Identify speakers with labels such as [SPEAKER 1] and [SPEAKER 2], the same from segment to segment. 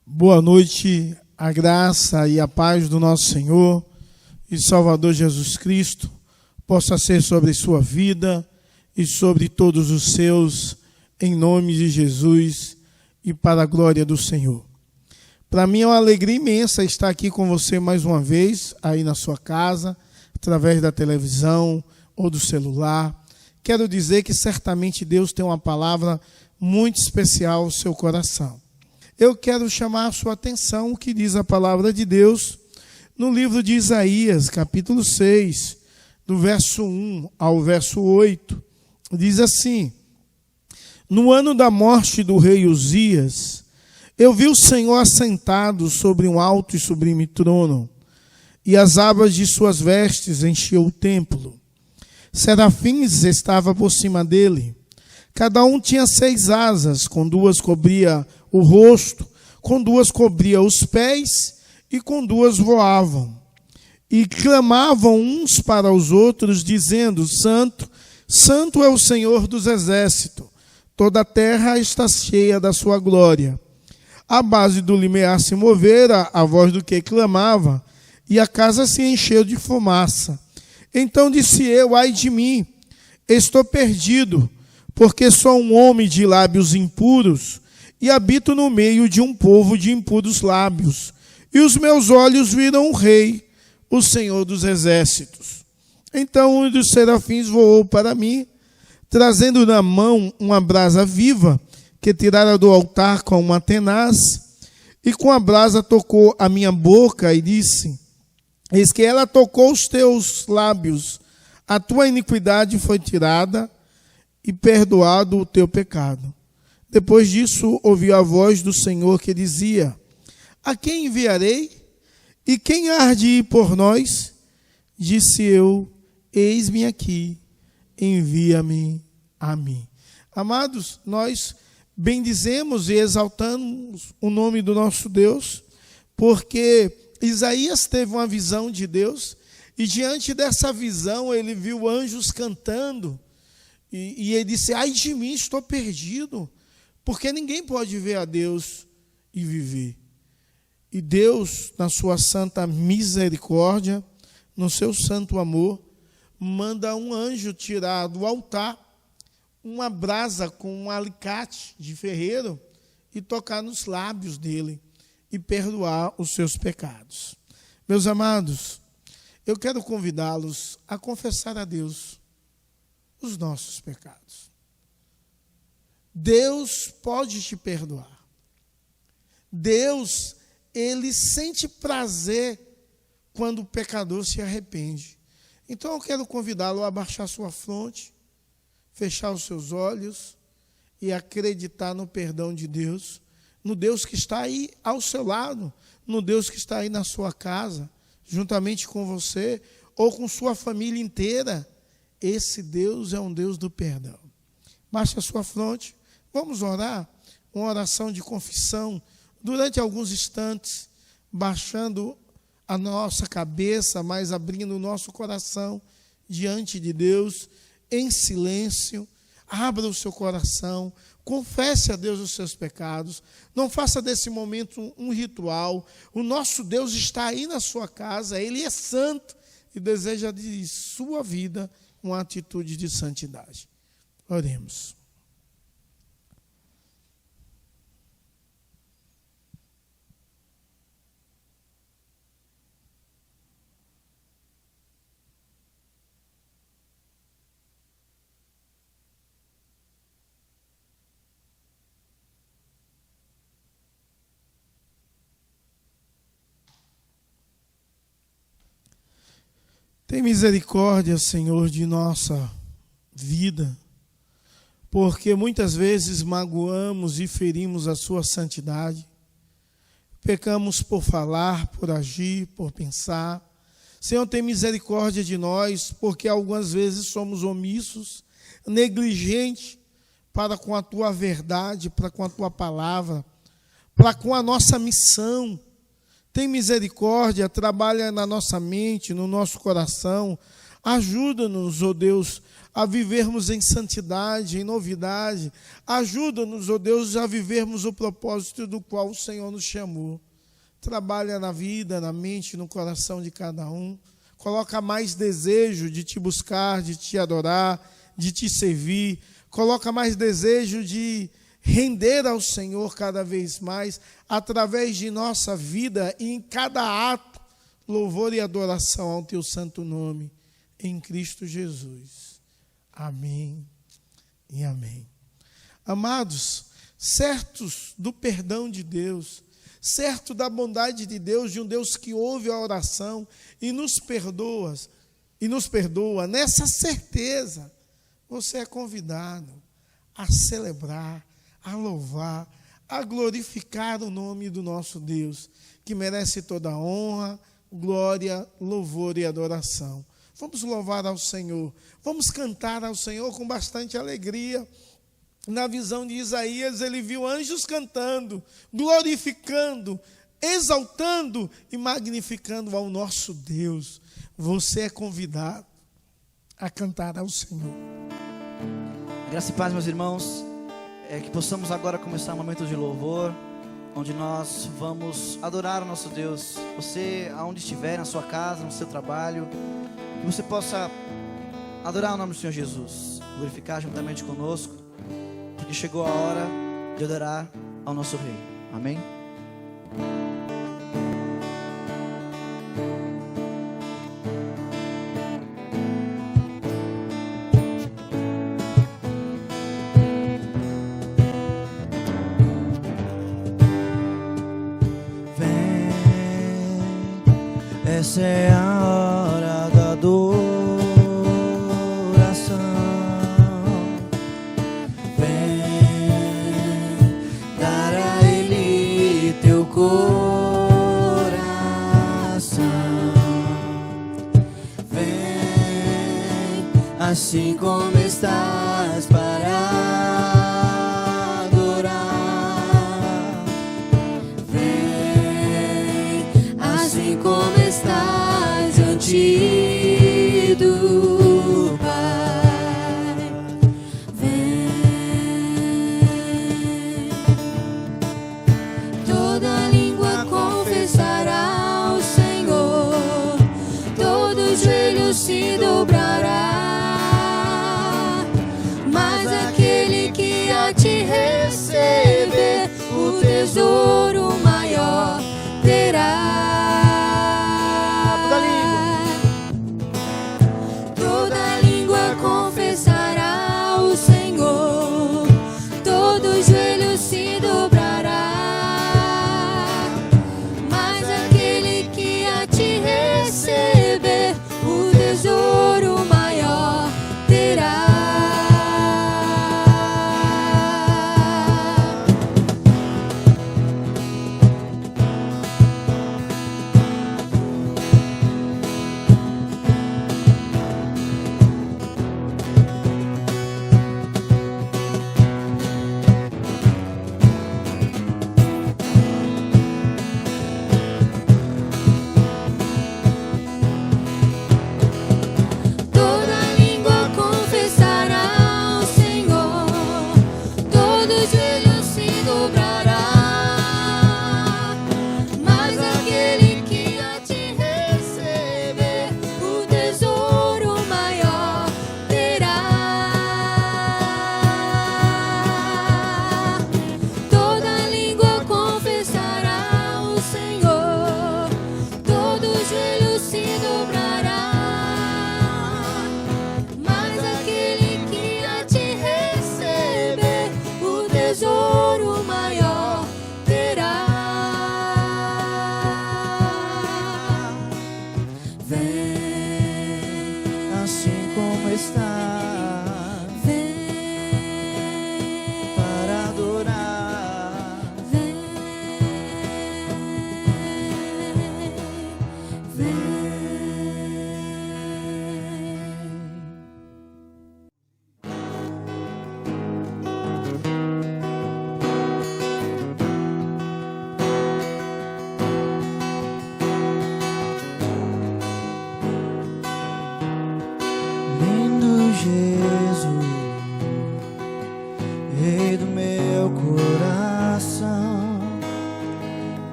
[SPEAKER 1] Boa noite, a graça e a paz do nosso Senhor e Salvador Jesus Cristo possa ser sobre sua vida e sobre todos os seus, em nome de Jesus e para a glória do Senhor. Para mim é uma alegria imensa estar aqui com você mais uma vez, aí na sua casa, através da televisão ou do celular. Quero dizer que certamente Deus tem uma palavra muito especial ao seu coração. Eu quero chamar a sua atenção o que diz a palavra de Deus no livro de Isaías, capítulo 6, do verso 1 ao verso 8. Diz assim: No ano da morte do rei Uzias, eu vi o Senhor assentado sobre um alto e sublime trono, e as abas de suas vestes enchiam o templo. Serafins estavam por cima dele. Cada um tinha 6 asas, com 2 cobria o rosto, com 2 cobria os pés, e com 2 voavam. E clamavam uns para os outros, dizendo: Santo, Santo é o Senhor dos exércitos, toda a terra está cheia da sua glória. A base do limiar se movera, a voz do que clamava, e a casa se encheu de fumaça. Então disse eu: ai de mim, estou perdido, porque sou um homem de lábios impuros, e habito no meio de um povo de impuros lábios. E os meus olhos viram o Rei, o Senhor dos exércitos. Então um dos serafins voou para mim, trazendo na mão uma brasa viva, que tirara do altar com uma tenaz, e com a brasa tocou a minha boca e disse: Eis que ela tocou os teus lábios, a tua iniquidade foi tirada, e perdoado o teu pecado. Depois disso, ouvi a voz do Senhor que dizia: A quem enviarei? E quem há de ir por nós? Disse eu: Eis-me aqui, envia-me a mim. Amados, nós bendizemos e exaltamos o nome do nosso Deus, porque Isaías teve uma visão de Deus, e diante dessa visão ele viu anjos cantando, e ele disse: ai de mim, estou perdido, porque ninguém pode ver a Deus e viver. E Deus, na sua santa misericórdia, no seu santo amor, manda um anjo tirar do altar uma brasa com um alicate de ferreiro e tocar nos lábios dele e perdoar os seus pecados. Meus amados, eu quero convidá-los a confessar a Deus os nossos pecados. Deus pode te perdoar. Deus, ele sente prazer quando o pecador se arrepende. Então eu quero convidá-lo a abaixar sua fronte, fechar os seus olhos e acreditar no perdão de Deus, no Deus que está aí ao seu lado, no Deus que está aí na sua casa, juntamente com você ou com sua família inteira. Esse Deus é um Deus do perdão. Baixe a sua fronte, vamos orar, uma oração de confissão, durante alguns instantes, baixando a nossa cabeça, mas abrindo o nosso coração diante de Deus, em silêncio. Abra o seu coração, confesse a Deus os seus pecados, não faça desse momento um ritual. O nosso Deus está aí na sua casa, Ele é santo e deseja de sua vida uma atitude de santidade. Oremos. Tem misericórdia, Senhor, de nossa vida, porque muitas vezes magoamos e ferimos a sua santidade. Pecamos por falar, por agir, por pensar. Senhor, tem misericórdia de nós, porque algumas vezes somos omissos, negligentes para com a tua verdade, para com a tua palavra, para com a nossa missão. Tem misericórdia, trabalha na nossa mente, no nosso coração. Ajuda-nos, ó Deus, a vivermos em santidade, em novidade. Ajuda-nos, ó Deus, a vivermos o propósito do qual o Senhor nos chamou. Trabalha na vida, na mente, no coração de cada um. Coloca mais desejo de te buscar, de te adorar, de te servir. Coloca mais desejo de render ao Senhor cada vez mais, através de nossa vida e em cada ato, louvor e adoração ao teu santo nome, em Cristo Jesus. Amém e amém. Amados, certos do perdão de Deus, certo da bondade de Deus, de um Deus que ouve a oração e nos perdoa, nessa certeza, você é convidado a celebrar, a louvar, a glorificar o nome do nosso Deus, que merece toda a honra, glória, louvor e adoração. Vamos louvar ao Senhor, vamos cantar ao Senhor com bastante alegria. Na visão de Isaías, ele viu anjos cantando, glorificando, exaltando e magnificando ao nosso Deus. Você é convidado a cantar ao Senhor.
[SPEAKER 2] Graça e paz, meus irmãos, que possamos agora começar um momento de louvor, onde nós vamos adorar o nosso Deus. Você, aonde estiver, na sua casa, no seu trabalho, que você possa adorar o nome do Senhor Jesus, glorificar juntamente conosco, porque chegou a hora de adorar ao nosso Rei. Amém?
[SPEAKER 3] Essa é a hora da adoração. Vem dar a Ele teu coração. Vem assim como estás para adorar. Vem assim como estás diante do Pai. Vem, toda língua confessará ao Senhor, todo joelho se dobrará, mas aquele que a ti receber o tesouro maior terá.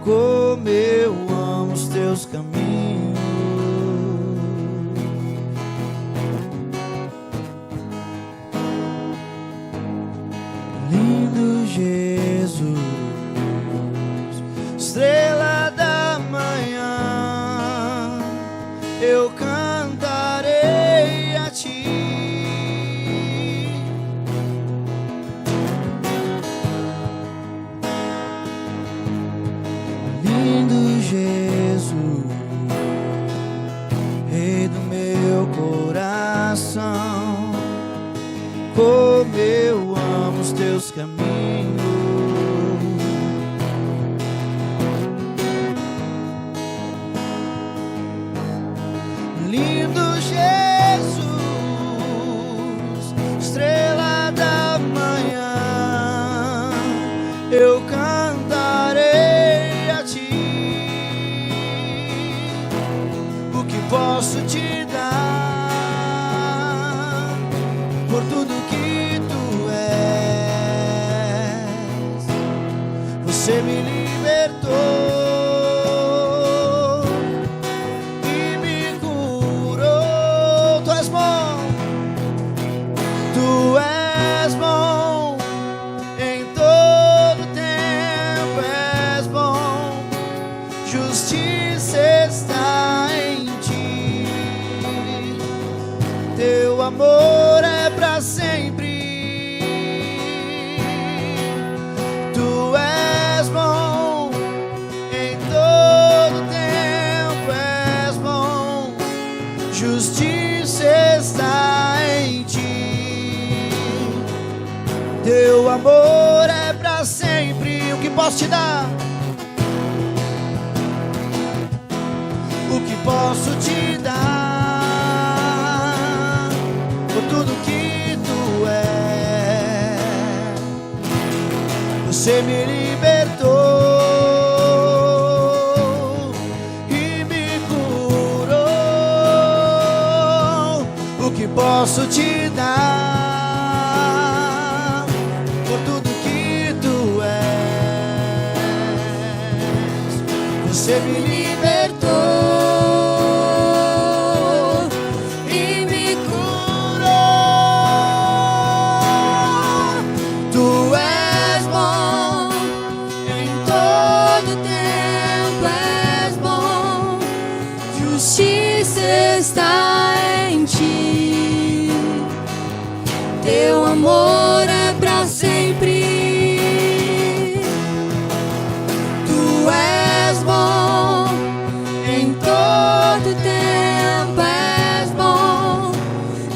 [SPEAKER 3] como eu amo os teus caminhos. Lindo Jesus, estrela da manhã, eu cantarei a ti. Lindo Jesus, Rei do meu coração, como eu amo os teus caminhos. Lindo Jesus, estrela da manhã, eu cantarei a ti. O que posso te dar por tudo que tu és? Você me libertou e me curou. Tu és bom, tu és bom, em todo tempo és bom. Justiça está em ti, teu amor é pra sempre. Tu és bom, em todo tempo és bom. Justiça está em ti, teu amor é pra sempre. O que posso te dar? O que posso te dar por tudo que tu és? Você me libertou e me curou. O que posso te dar por tudo que tu és? Você me libertou e me curou. Tu és bom, em todo tempo és bom. Justiça está em ti, teu amor é pra sempre. Tu és bom, em todo tempo és bom.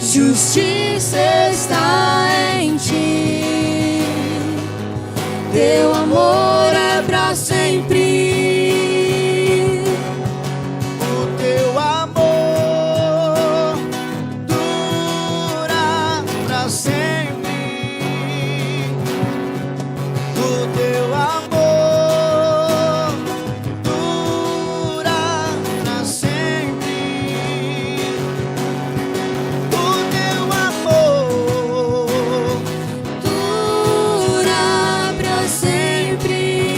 [SPEAKER 3] Justiça está em ti, teu amor é pra sempre. O teu amor dura pra sempre. O teu amor dura pra sempre. O teu amor dura pra sempre.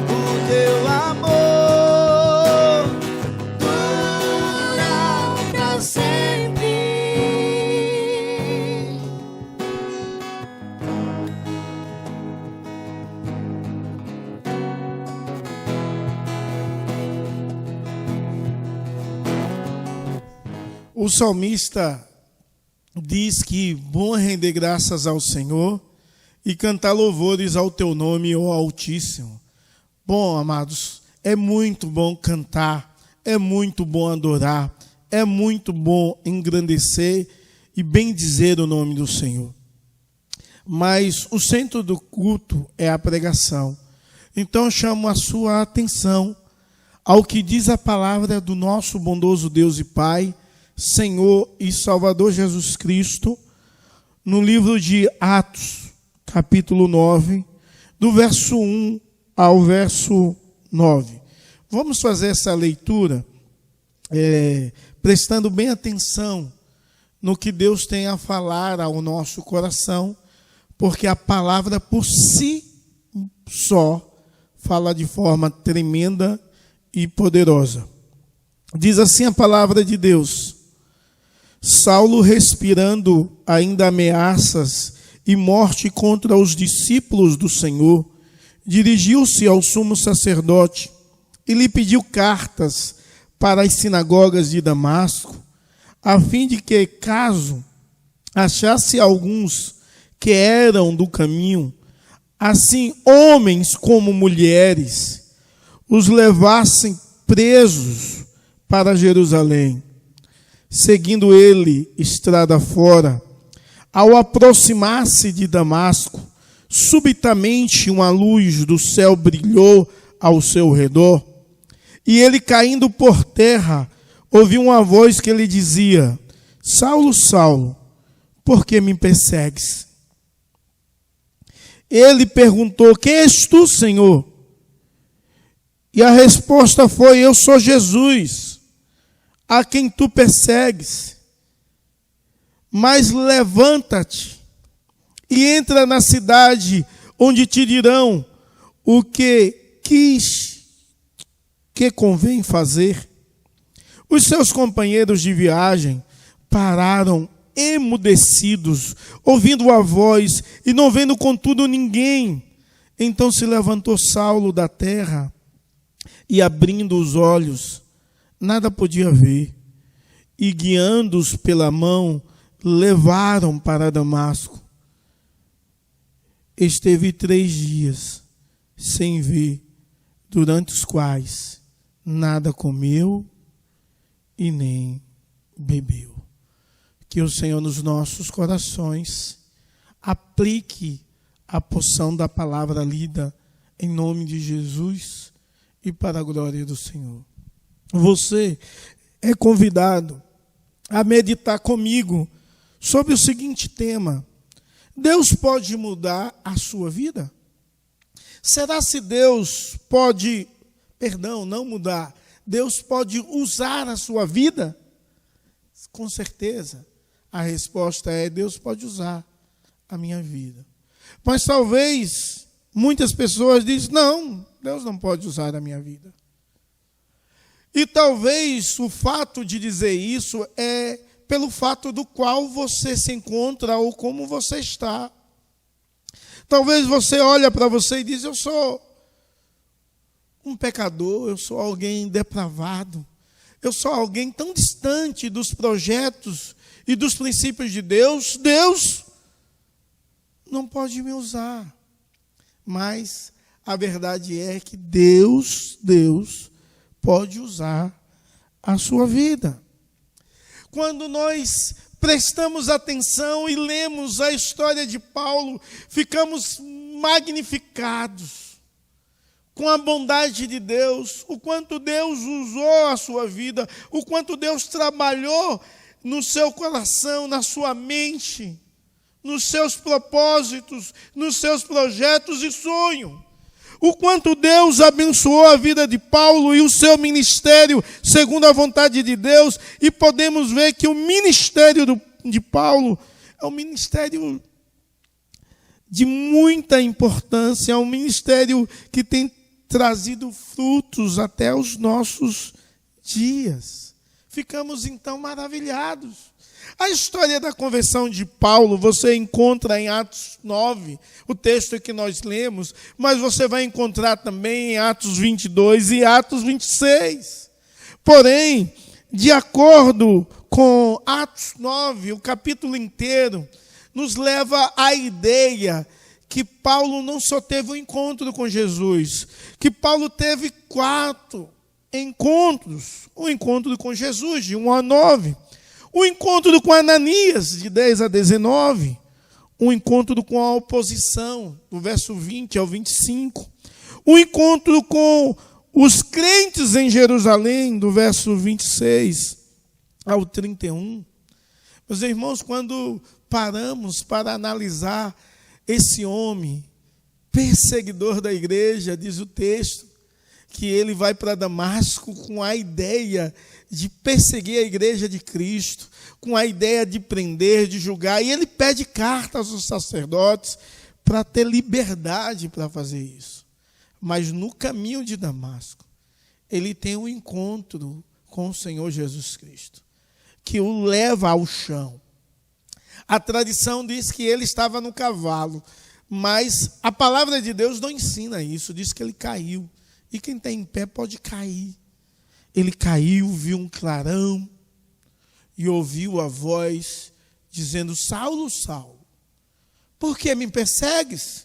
[SPEAKER 3] O teu amor dura pra sempre.
[SPEAKER 1] O salmista diz que bom é render graças ao Senhor e cantar louvores ao teu nome, ó Altíssimo. Bom, amados, é muito bom cantar, é muito bom adorar, é muito bom engrandecer e bendizer o nome do Senhor. Mas o centro do culto é a pregação. Então eu chamo a sua atenção ao que diz a palavra do nosso bondoso Deus e Pai, Senhor e Salvador Jesus Cristo, no livro de Atos, capítulo 9, do verso 1 ao verso 9. Vamos fazer essa leitura prestando bem atenção no que Deus tem a falar ao nosso coração, porque a palavra por si só fala de forma tremenda e poderosa. Diz assim a palavra de Deus: Saulo, respirando ainda ameaças e morte contra os discípulos do Senhor, dirigiu-se ao sumo sacerdote e lhe pediu cartas para as sinagogas de Damasco, a fim de que, caso achasse alguns que eram do caminho, assim homens como mulheres, os levassem presos para Jerusalém. Seguindo ele estrada fora, ao aproximar-se de Damasco, subitamente uma luz do céu brilhou ao seu redor, e ele, caindo por terra, ouviu uma voz que lhe dizia: Saulo, Saulo, por que me persegues? Ele perguntou: quem és tu, Senhor? E a resposta foi: eu sou Jesus, a quem tu persegues. Mas levanta-te e entra na cidade, onde te dirão o que convém fazer. Os seus companheiros de viagem pararam emudecidos, ouvindo a voz e não vendo contudo ninguém. Então se levantou Saulo da terra e, abrindo os olhos, nada podia ver, e guiando-os pela mão, levaram para Damasco. Esteve 3 dias sem ver, durante os quais nada comeu e nem bebeu. Que o Senhor nos nossos corações aplique a porção da palavra lida em nome de Jesus e para a glória do Senhor. Você é convidado a meditar comigo sobre o seguinte tema: Deus pode mudar a sua vida? Será se Deus pode, não mudar, Deus pode usar a sua vida? Com certeza, a resposta é: Deus pode usar a minha vida. Mas talvez muitas pessoas dizem: não, Deus não pode usar a minha vida. E talvez o fato de dizer isso é pelo fato do qual você se encontra ou como você está. Talvez você olhe para você e diz: eu sou um pecador, eu sou alguém depravado, eu sou alguém tão distante dos projetos e dos princípios de Deus. Deus não pode me usar. Mas a verdade é que Deus pode usar a sua vida. Quando nós prestamos atenção e lemos a história de Paulo, ficamos magnificados com a bondade de Deus, o quanto Deus usou a sua vida, o quanto Deus trabalhou no seu coração, na sua mente, nos seus propósitos, nos seus projetos e sonhos. O quanto Deus abençoou a vida de Paulo e o seu ministério segundo a vontade de Deus. E podemos ver que o ministério de Paulo é um ministério de muita importância, é um ministério que tem trazido frutos até os nossos dias. Ficamos então maravilhados. A história da conversão de Paulo você encontra em Atos 9, o texto que nós lemos, mas você vai encontrar também em Atos 22 e Atos 26. Porém, de acordo com Atos 9, o capítulo inteiro nos leva à ideia que Paulo não só teve um encontro com Jesus, que Paulo teve 4 encontros. Um encontro com Jesus, de 1 a 9. Um encontro com Ananias, de 10 a 19. Um encontro com a oposição, do verso 20 ao 25. Um encontro com os crentes em Jerusalém, do verso 26 ao 31. Meus irmãos, quando paramos para analisar esse homem, perseguidor da igreja, diz o texto, que ele vai para Damasco com a ideia de perseguir a igreja de Cristo, com a ideia de prender, de julgar, e ele pede cartas aos sacerdotes para ter liberdade para fazer isso. Mas no caminho de Damasco, ele tem um encontro com o Senhor Jesus Cristo, que o leva ao chão. A tradição diz que ele estava no cavalo, mas a palavra de Deus não ensina isso, diz que ele caiu. E quem está em pé pode cair. Ele caiu, viu um clarão e ouviu a voz dizendo: Saulo, Saulo, por que me persegues?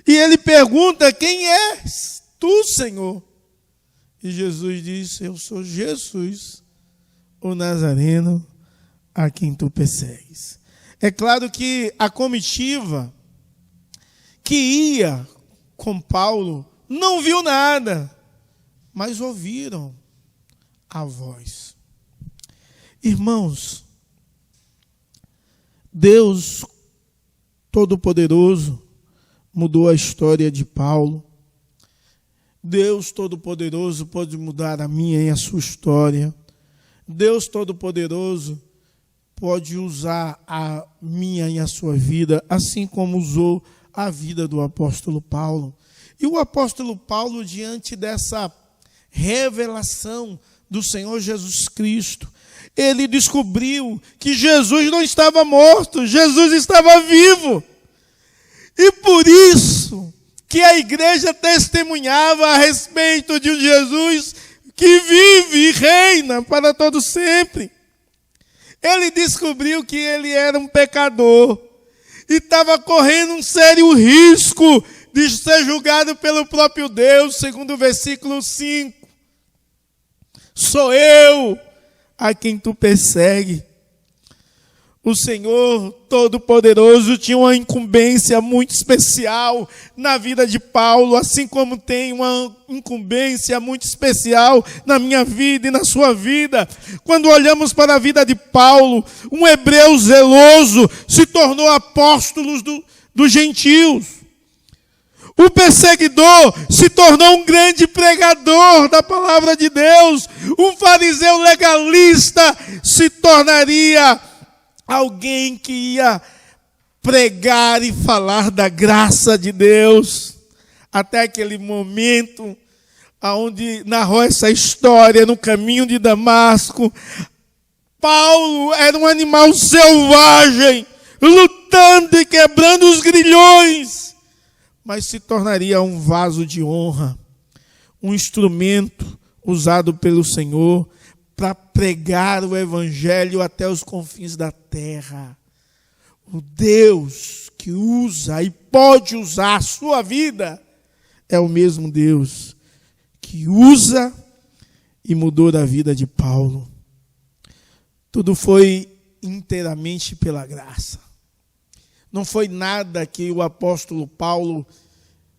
[SPEAKER 1] E ele pergunta: quem és tu, Senhor? E Jesus disse: eu sou Jesus, o Nazareno, a quem tu persegues. É claro que a comitiva que ia com Paulo não viu nada, mas ouviram a voz. Irmãos, Deus Todo-Poderoso mudou a história de Paulo. Deus Todo-Poderoso pode mudar a minha e a sua história. Deus Todo-Poderoso pode usar a minha e a sua vida, assim como usou a vida do apóstolo Paulo. E o apóstolo Paulo, diante dessa revelação do Senhor Jesus Cristo, ele descobriu que Jesus não estava morto, Jesus estava vivo. E por isso que a igreja testemunhava a respeito de um Jesus que vive e reina para todo sempre. Ele descobriu que ele era um pecador e estava correndo um sério risco de ser julgado pelo próprio Deus, segundo o versículo 5. Sou eu a quem tu persegue. O Senhor Todo-Poderoso tinha uma incumbência muito especial na vida de Paulo, assim como tem uma incumbência muito especial na minha vida e na sua vida. Quando olhamos para a vida de Paulo, um hebreu zeloso se tornou apóstolo dos gentios. O perseguidor se tornou um grande pregador da palavra de Deus. Um fariseu legalista se tornaria alguém que ia pregar e falar da graça de Deus. Até aquele momento onde narrou essa história no caminho de Damasco, Paulo era um animal selvagem, lutando e quebrando os grilhões, mas se tornaria um vaso de honra, um instrumento usado pelo Senhor para pregar o evangelho até os confins da terra. O Deus que usa e pode usar a sua vida é o mesmo Deus que usa e mudou a vida de Paulo. Tudo foi inteiramente pela graça. Não foi nada que o apóstolo Paulo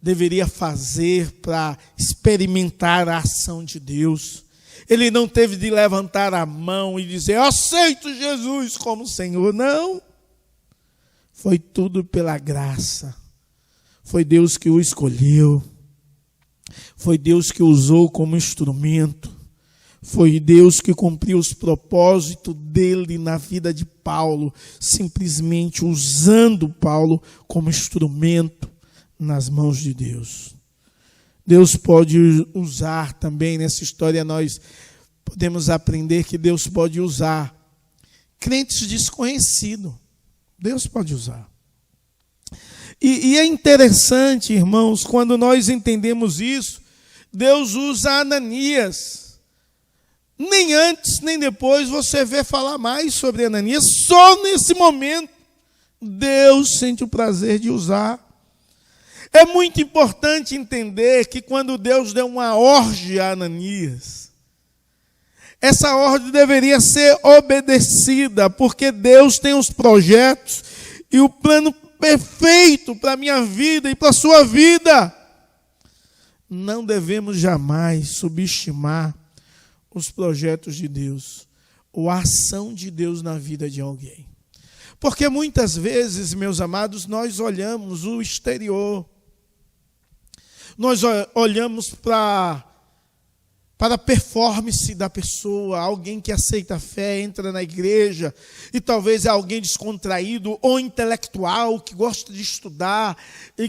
[SPEAKER 1] deveria fazer para experimentar a ação de Deus. Ele não teve de levantar a mão e dizer: eu aceito Jesus como Senhor. Não. Foi tudo pela graça. Foi Deus que o escolheu. Foi Deus que o usou como instrumento. Foi Deus que cumpriu os propósitos dele na vida de Paulo, simplesmente usando Paulo como instrumento nas mãos de Deus. Deus pode usar também, nessa história nós podemos aprender que Deus pode usar crentes desconhecidos. Deus pode usar. E é interessante, irmãos, quando nós entendemos isso, Deus usa Ananias. Nem antes, nem depois você vê falar mais sobre Ananias. Só nesse momento, Deus sente o prazer de usar. É muito importante entender que quando Deus deu uma ordem a Ananias, essa ordem deveria ser obedecida, porque Deus tem os projetos e o plano perfeito para a minha vida e para a sua vida. Não devemos jamais subestimar os projetos de Deus, ou a ação de Deus na vida de alguém. Porque muitas vezes, meus amados, nós olhamos o exterior. Nós olhamos para para a performance da pessoa. Alguém que aceita a fé, entra na igreja, e talvez é alguém descontraído ou intelectual, que gosta de estudar, e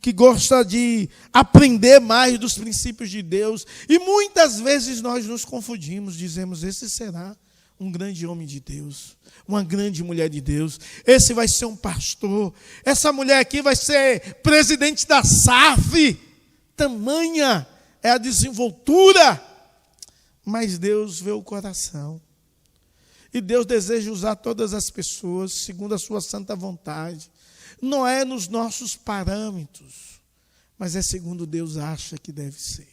[SPEAKER 1] que gosta de aprender mais dos princípios de Deus. E muitas vezes nós nos confundimos, dizemos: esse será um grande homem de Deus, uma grande mulher de Deus, esse vai ser um pastor, essa mulher aqui vai ser presidente da SAF. Tamanha é a desenvoltura. Mas Deus vê o coração. E Deus deseja usar todas as pessoas segundo a sua santa vontade. Não é nos nossos parâmetros, mas é segundo Deus acha que deve ser.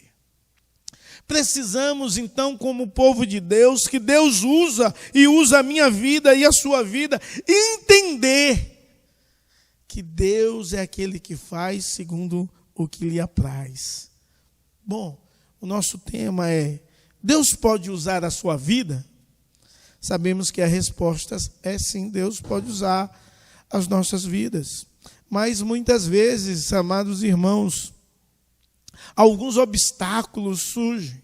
[SPEAKER 1] Precisamos então, como povo de Deus, que Deus usa e usa a minha vida e a sua vida, entender que Deus é aquele que faz segundo o que lhe apraz. Bom, o nosso tema é: Deus pode usar a sua vida? Sabemos que a resposta é sim, Deus pode usar as nossas vidas. Mas muitas vezes, amados irmãos, alguns obstáculos surgem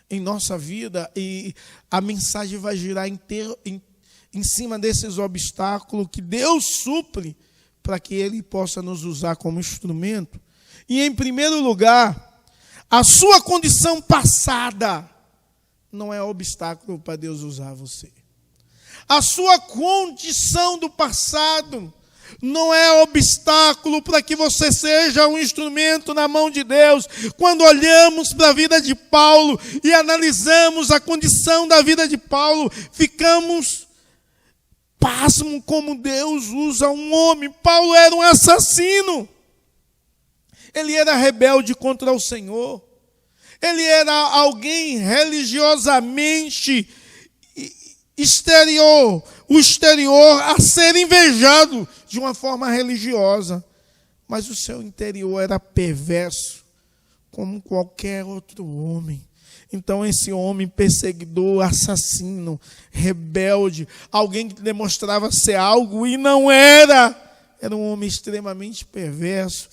[SPEAKER 1] em nossa vida e a mensagem vai girar em cima desses obstáculos que Deus supre para que Ele possa nos usar como instrumento. E em primeiro lugar, a sua condição passada não é obstáculo para Deus usar você. A sua condição do passado não é obstáculo para que você seja um instrumento na mão de Deus. Quando olhamos para a vida de Paulo e analisamos a condição da vida de Paulo, ficamos pasmos como Deus usa um homem. Paulo era um assassino. Ele era rebelde contra o Senhor. Ele era alguém religiosamente exterior a ser invejado de uma forma religiosa. Mas o seu interior era perverso, como qualquer outro homem. Então esse homem perseguidor, assassino, rebelde, alguém que demonstrava ser algo e não era um homem extremamente perverso.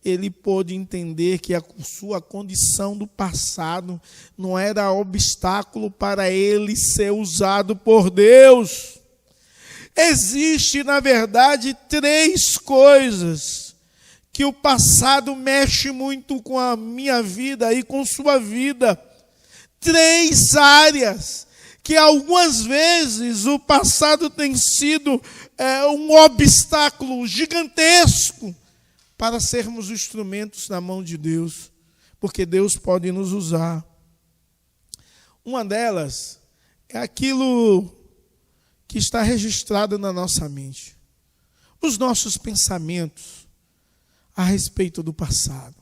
[SPEAKER 1] Ele pôde entender que a sua condição do passado não era obstáculo para ele ser usado por Deus. Existe, na verdade, 3 coisas que o passado mexe muito com a minha vida e com sua vida. 3 áreas que algumas vezes o passado tem sido um obstáculo gigantesco para sermos instrumentos na mão de Deus, porque Deus pode nos usar. Uma delas é aquilo que está registrado na nossa mente, os nossos pensamentos a respeito do passado,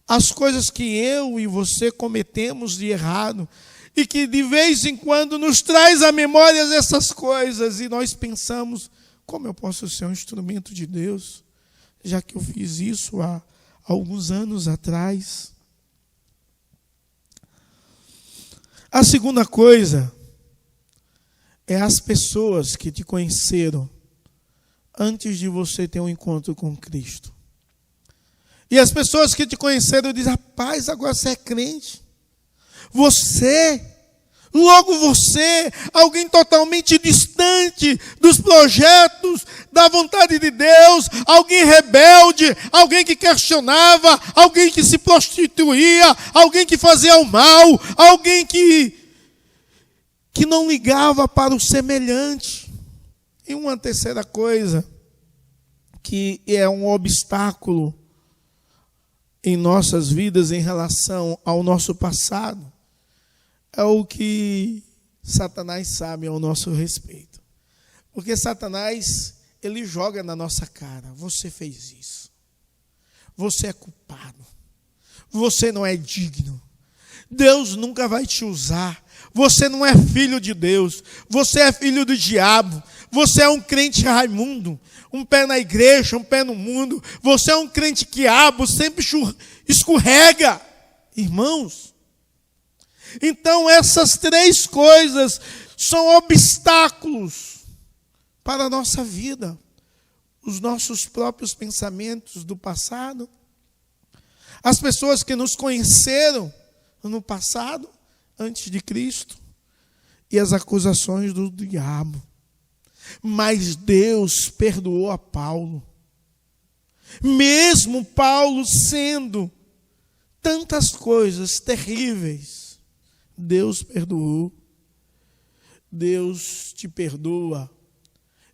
[SPEAKER 1] as coisas que eu e você cometemos de errado e que de vez em quando nos traz à memória essas coisas e nós pensamos: como eu posso ser um instrumento de Deus, já que eu fiz isso há alguns anos atrás? A segunda coisa é as pessoas que te conheceram antes de você ter um encontro com Cristo. E as pessoas que te conheceram dizem: rapaz, agora você é crente. Logo você, alguém totalmente distante dos projetos, da vontade de Deus, alguém rebelde, alguém que questionava, alguém que se prostituía, alguém que fazia o mal, alguém que não ligava para o semelhante. E uma terceira coisa, que é um obstáculo em nossas vidas em relação ao nosso passado, é o que Satanás sabe ao nosso respeito. Porque Satanás, ele joga na nossa cara: você fez isso, você é culpado, você não é digno, Deus nunca vai te usar, você não é filho de Deus, você é filho do diabo, você é um crente Raimundo, um pé na igreja, um pé no mundo, você é um crente quiabo, sempre escorrega. Irmãos, então essas 3 coisas são obstáculos para a nossa vida. Os nossos próprios pensamentos do passado, as pessoas que nos conheceram no passado antes de Cristo e as acusações do diabo. Mas Deus perdoou a Paulo. Mesmo Paulo sendo tantas coisas terríveis, Deus perdoou. Deus te perdoa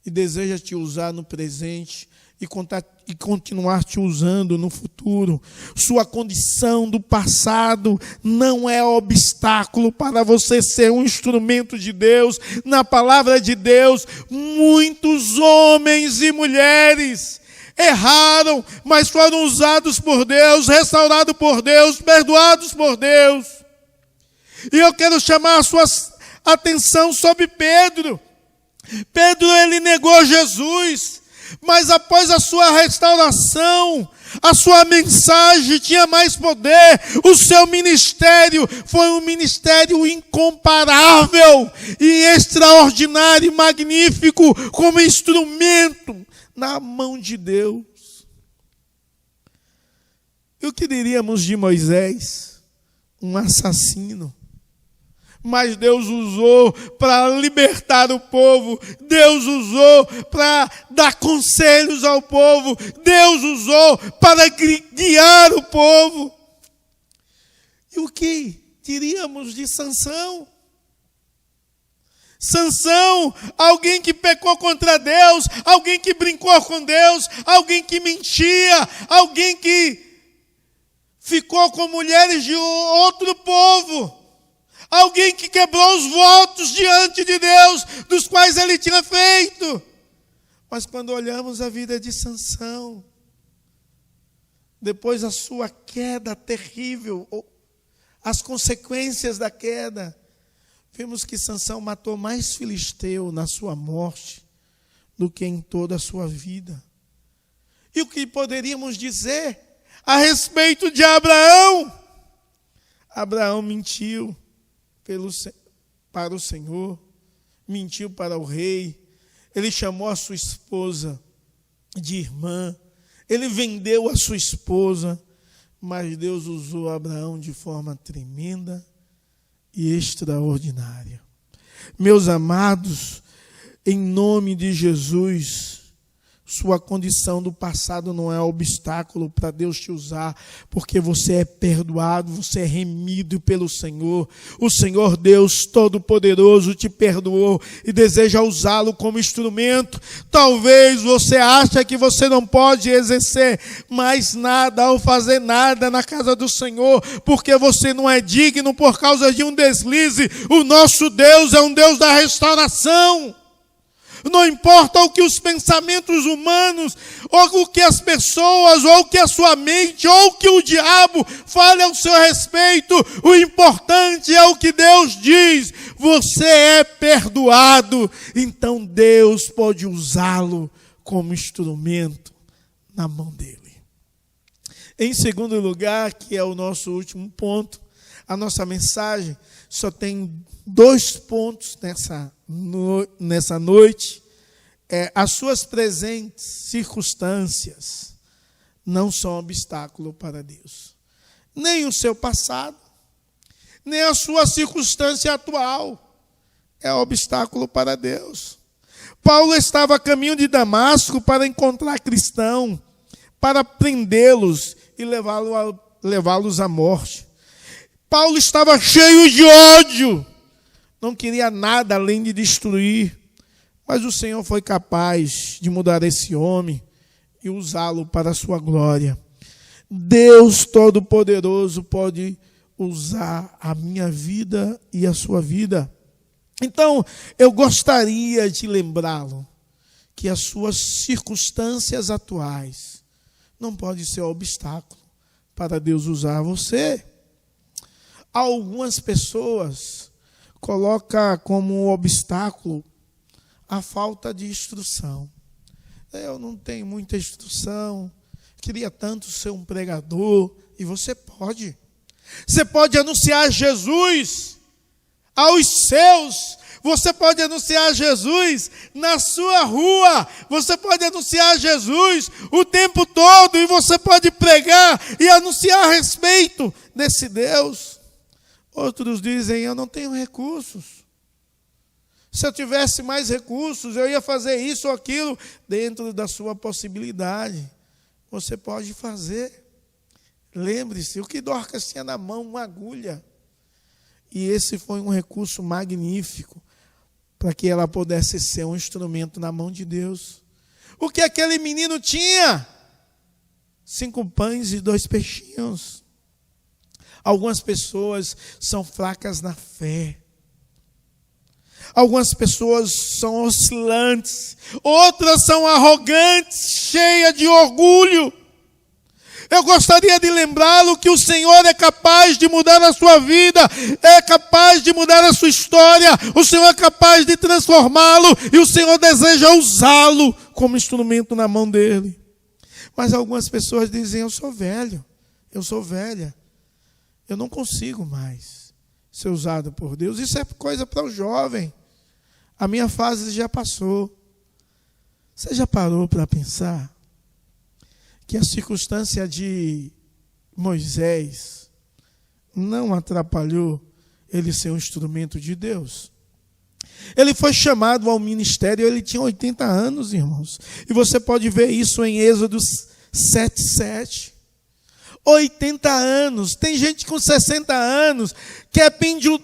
[SPEAKER 1] e deseja te usar no presente e continuar te usando no futuro. Sua condição do passado não é obstáculo para você ser um instrumento de Deus. Na palavra de Deus, muitos homens e mulheres erraram, mas foram usados por Deus, restaurados por Deus, perdoados por Deus. E eu quero chamar a sua atenção sobre Pedro. Pedro, ele negou Jesus, mas após a sua restauração, a sua mensagem tinha mais poder. O seu ministério foi um ministério incomparável e extraordinário e magnífico, como instrumento na mão de Deus. E o que diríamos de Moisés? Um assassino. Mas Deus usou para libertar o povo. Deus usou para dar conselhos ao povo. Deus usou para guiar o povo. E o que diríamos de Sansão? Sansão, alguém que pecou contra Deus, alguém que brincou com Deus, alguém que mentia, alguém que ficou com mulheres de outro povo. Alguém que quebrou os votos diante de Deus, dos quais ele tinha feito. Mas quando olhamos a vida de Sansão, depois da sua queda terrível, as consequências da queda, vemos que Sansão matou mais filisteu na sua morte do que em toda a sua vida. E o que poderíamos dizer a respeito de Abraão? Abraão mentiu para o Senhor, mentiu para o rei, ele chamou a sua esposa de irmã, ele vendeu a sua esposa, mas Deus usou Abraão de forma tremenda e extraordinária. Meus amados, em nome de Jesus, sua condição do passado não é obstáculo para Deus te usar, porque você é perdoado, você é remido pelo Senhor. O Senhor Deus Todo-Poderoso te perdoou e deseja usá-lo como instrumento. Talvez você ache que você não pode exercer mais nada ou fazer nada na casa do Senhor, porque você não é digno por causa de um deslize. O nosso Deus é um Deus da restauração. Não importa o que os pensamentos humanos, ou o que as pessoas, ou o que a sua mente, ou o que o diabo fale ao seu respeito, o importante é o que Deus diz. Você é perdoado, então Deus pode usá-lo como instrumento na mão dele. Em segundo lugar, que é o nosso último ponto, a nossa mensagem só tem 2 pontos nessa noite. As suas presentes circunstâncias não são obstáculo para Deus. Nem o seu passado, nem a sua circunstância atual é obstáculo para Deus. Paulo estava a caminho de Damasco para encontrar cristãos, para prendê-los e levá-los à morte. Paulo estava cheio de ódio, não queria nada além de destruir, mas o Senhor foi capaz de mudar esse homem e usá-lo para a sua glória. Deus Todo-Poderoso pode usar a minha vida e a sua vida. Então, eu gostaria de lembrá-lo que as suas circunstâncias atuais não podem ser obstáculo para Deus usar você. Algumas pessoas colocam como obstáculo a falta de instrução. Eu não tenho muita instrução, queria tanto ser um pregador. E você pode. Você pode anunciar Jesus aos seus. Você pode anunciar Jesus na sua rua. Você pode anunciar Jesus o tempo todo. E você pode pregar e anunciar a respeito desse Deus. Outros dizem, eu não tenho recursos. Se eu tivesse mais recursos, eu ia fazer isso ou aquilo dentro da sua possibilidade. Você pode fazer. Lembre-se, o que Dorcas tinha na mão, uma agulha. E esse foi um recurso magnífico para que ela pudesse ser um instrumento na mão de Deus. O que aquele menino tinha? 5 pães e 2 peixinhos. Algumas pessoas são fracas na fé. Algumas pessoas são oscilantes. Outras são arrogantes, cheias de orgulho. Eu gostaria de lembrá-lo que o Senhor é capaz de mudar a sua vida, é capaz de mudar a sua história, o Senhor é capaz de transformá-lo e o Senhor deseja usá-lo como instrumento na mão dele. Mas algumas pessoas dizem, eu sou velho, eu sou velha, eu não consigo mais ser usado por Deus. Isso é coisa para o jovem. A minha fase já passou. Você já parou para pensar que a circunstância de Moisés não atrapalhou ele ser um instrumento de Deus? Ele foi chamado ao ministério, ele tinha 80 anos, irmãos. E você pode ver isso em Êxodo 7:7. 80 anos. Tem gente com 60 anos, quer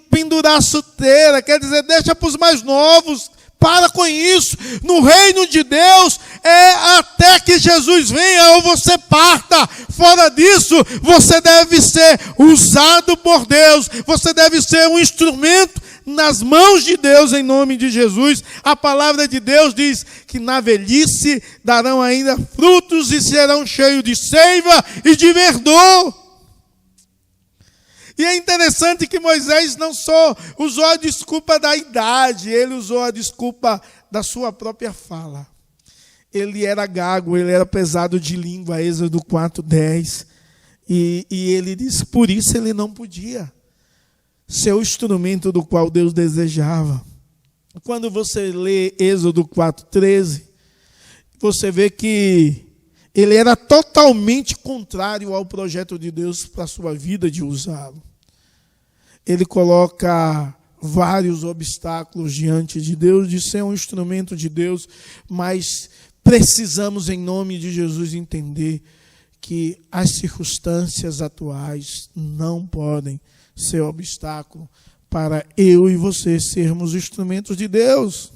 [SPEAKER 1] pendurar a chuteira, quer dizer, deixa para os mais novos. Para com isso. No reino de Deus é até que Jesus venha ou você parta. Fora disso, você deve ser usado por Deus. Você deve ser um instrumento nas mãos de Deus em nome de Jesus. A palavra de Deus diz que na velhice darão ainda frutos e serão cheios de seiva e de verdor. E é interessante que Moisés não só usou a desculpa da idade, ele usou a desculpa da sua própria fala. Ele era gago, ele era pesado de língua, Êxodo 4:10. E ele disse, por isso ele não podia ser o instrumento do qual Deus desejava. Quando você lê Êxodo 4:13, você vê que ele era totalmente contrário ao projeto de Deus para a sua vida de usá-lo. Ele coloca vários obstáculos diante de Deus, de ser um instrumento de Deus, mas precisamos, em nome de Jesus, entender que as circunstâncias atuais não podem ser obstáculo para eu e você sermos instrumentos de Deus.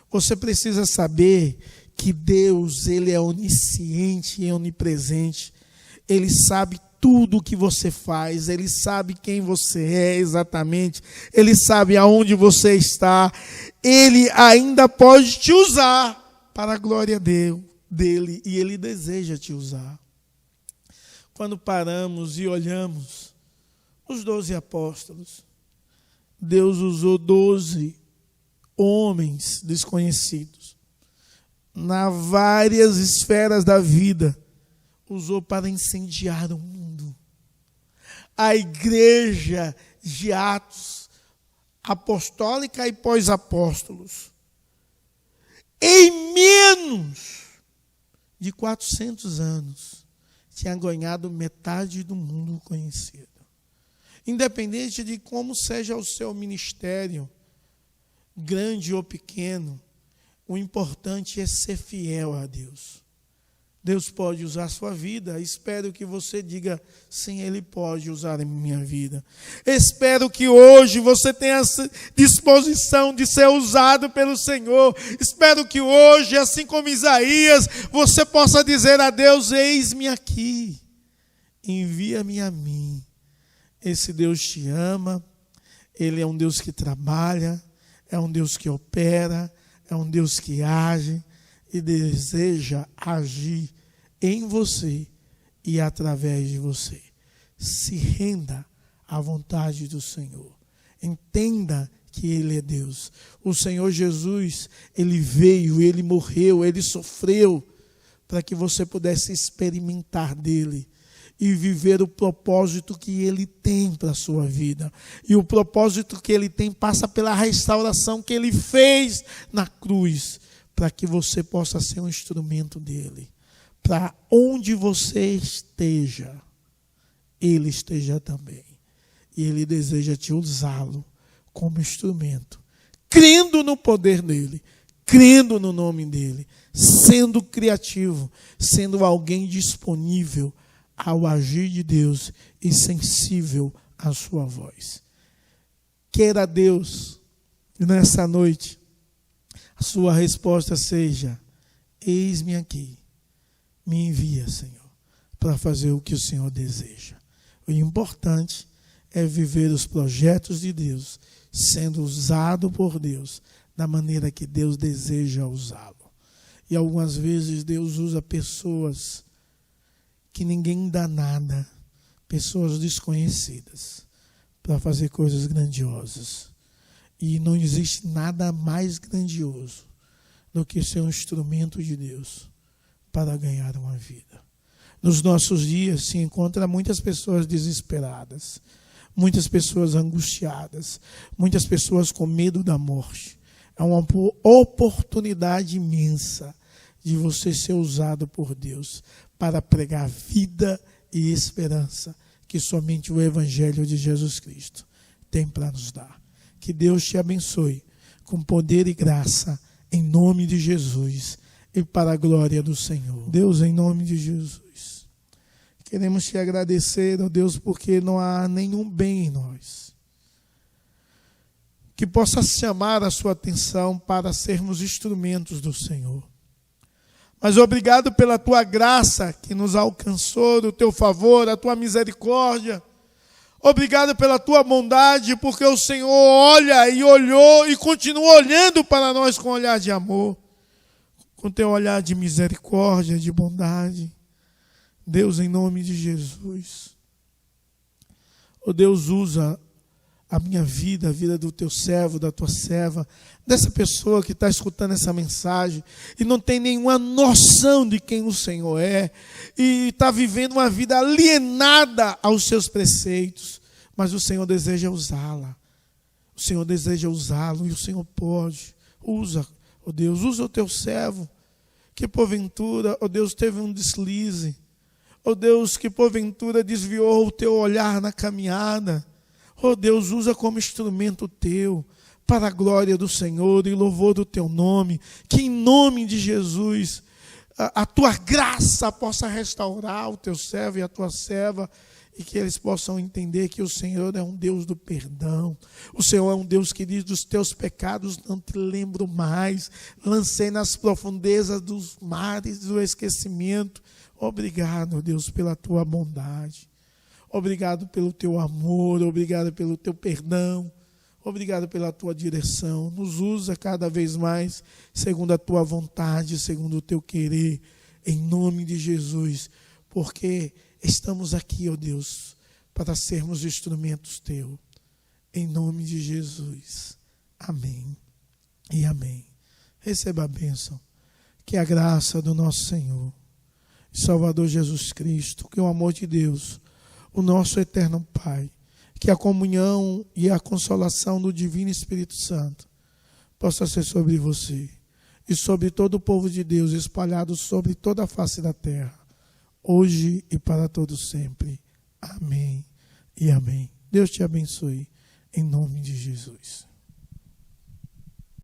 [SPEAKER 1] Você precisa saber que Deus, ele é onisciente e onipresente. Ele sabe tudo o que você faz, ele sabe quem você é exatamente, ele sabe aonde você está, ele ainda pode te usar para a glória dele e ele deseja te usar. Quando paramos e olhamos os 12 apóstolos, Deus usou 12 homens desconhecidos nas várias esferas da vida, usou para incendiar o mundo. A igreja de Atos, apostólica e pós-apóstolos, em menos de 400 anos, tinha ganhado metade do mundo conhecido. Independente de como seja o seu ministério, grande ou pequeno, o importante é ser fiel a Deus. Deus pode usar a sua vida. Espero que você diga, sim, Ele pode usar a minha vida. Espero que hoje você tenha disposição de ser usado pelo Senhor. Espero que hoje, assim como Isaías, você possa dizer a Deus, eis-me aqui, envia-me a mim. Esse Deus te ama, Ele é um Deus que trabalha, é um Deus que opera, é um Deus que age e deseja agir em você e através de você. Se renda à vontade do Senhor. Entenda que Ele é Deus. O Senhor Jesus, Ele veio, Ele morreu, Ele sofreu para que você pudesse experimentar dEle e viver o propósito que Ele tem para a sua vida. E o propósito que Ele tem passa pela restauração que Ele fez na cruz, para que você possa ser um instrumento dEle. Para onde você esteja, Ele esteja também. e Ele deseja te usá-lo como instrumento, crendo no poder dEle, crendo no nome dEle, sendo criativo, sendo alguém disponível ao agir de Deus e sensível à sua voz. Queira Deus, nessa noite, a sua resposta seja: eis-me aqui, me envia, Senhor, para fazer o que o Senhor deseja. O importante é viver os projetos de Deus, sendo usado por Deus, da maneira que Deus deseja usá-lo. E algumas vezes Deus usa pessoas que ninguém dá nada, pessoas desconhecidas, para fazer coisas grandiosas. E não existe nada mais grandioso do que ser um instrumento de Deus para ganhar uma vida. Nos nossos dias se encontra muitas pessoas desesperadas, muitas pessoas angustiadas, muitas pessoas com medo da morte. É uma oportunidade imensa de você ser usado por Deus para pregar vida e esperança que somente o Evangelho de Jesus Cristo tem para nos dar. Que Deus te abençoe com poder e graça em nome de Jesus e para a glória do Senhor. Deus, em nome de Jesus, queremos te agradecer, ó Deus, porque não há nenhum bem em nós que possa chamar a sua atenção para sermos instrumentos do Senhor. Mas obrigado pela tua graça que nos alcançou, do teu favor, a tua misericórdia. Obrigado pela tua bondade, porque o Senhor olha e olhou e continua olhando para nós com olhar de amor, com teu olhar de misericórdia, de bondade. Deus, em nome de Jesus. Oh Deus, usa a minha vida, a vida do teu servo, da tua serva, dessa pessoa que está escutando essa mensagem e não tem nenhuma noção de quem o Senhor é e está vivendo uma vida alienada aos seus preceitos, mas o Senhor deseja usá-la. O Senhor deseja usá-lo e o Senhor pode. Usa, ó Deus, usa o teu servo que porventura, ó Deus, teve um deslize. Ó Deus, que porventura desviou o teu olhar na caminhada. Ó Deus, usa como instrumento teu, para a glória do Senhor e louvor do teu nome. Que em nome de Jesus, a tua graça possa restaurar o teu servo e a tua serva, e que eles possam entender que o Senhor é um Deus do perdão. O Senhor é um Deus que diz: dos teus pecados não te lembro mais, lancei nas profundezas dos mares do esquecimento. Obrigado, Deus, pela tua bondade. Obrigado pelo teu amor, obrigado pelo teu perdão, obrigado pela tua direção. Nos usa cada vez mais segundo a tua vontade, segundo o teu querer, em nome de Jesus, porque estamos aqui, ó Deus, para sermos instrumentos teu, em nome de Jesus. Amém e amém. Receba a bênção, que a graça do nosso Senhor e Salvador Jesus Cristo, que o amor de Deus, o nosso eterno Pai, que a comunhão e a consolação do Divino Espírito Santo possa ser sobre você e sobre todo o povo de Deus espalhado sobre toda a face da terra, hoje e para todos sempre. Amém e amém. Deus te abençoe, em nome de Jesus.